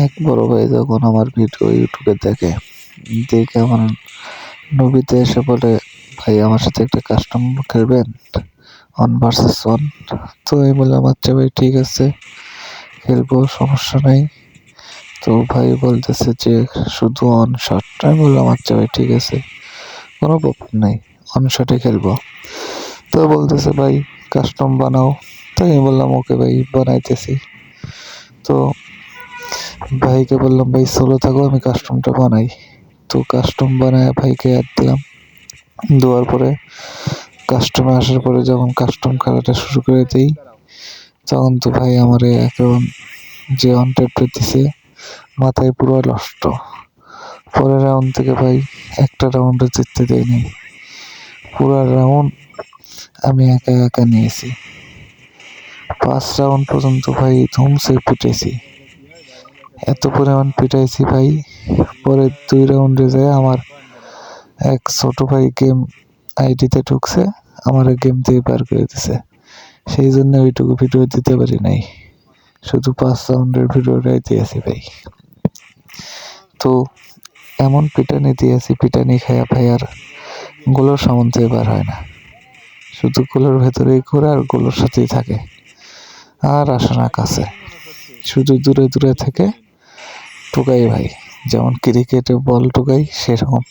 এক বড় ভাই যখন আমার ভিডিও ইউটিউবে দেখে আমার নবীতে এসে বলে, ভাই আমার সাথে একটা কাস্টম খেলবেন 1 vs 1। তো আমি বললাম আচ্ছা ভাই ঠিক আছে, খেলবো, সমস্যা নাই। তো ভাই বলতেছে যে শুধু অন শট। আমি বললাম আচ্ছা ভাই ঠিক আছে, কোনো প্রবলেম নাই, অন শটে খেলবো। তো বলতেছে ভাই কাস্টম বানাও। তো আমি বললাম ওকে ভাই বানাইতেছি। তো ভাইকে বললাম ভাই সোলো থাকো, আমি কাস্টমটা বানাই। তো কাস্টম বানায় ভাইকে অ্যাড দিলাম। দেওয়ার পরে কাস্টমে আসার পরে যখন কাস্টম খেলাটা শুরু করে দিই, তখন তো ভাই আমার এখন যে অন ট্যাপটা দিছে মাথায় পুরো নষ্ট। পরের রাউন্ড থেকে ভাই একটা রাউন্ডে জিততে দেয়নি, পুরো রাউন্ড আমি একা একা নিয়েছি। 5 রাউন্ড পর্যন্ত ভাই ধুমসে পিটাইছি, এত পরিমাণ পিটাইছি ভাই। পরে 2 রাউন্ডে যায় আমার এক ছোট ভাই গেম আইডিতে ঢুকছে, আমার গেম থেকে বের করে দিছে। সেই জন্য ওইটুকু ভিডিও দিতে পারি নাই, শুধু 5 রাউন্ডের ভিডিওটাই দিয়েছি ভাই। তো এমন পিটানি দিয়েছি, পিটানি খায়া ভাই আর গোলোর সামন থেকে বার হয় না, শুধু গোলোর ভেতরেই ঘোরে আর গোলোর সাথেই থাকে, আর আসে না কাছে, শুধু দূরে দূরে থেকে টোকাই ভাই, যেমন ক্রিকেটে বল টোকাই সেরকম।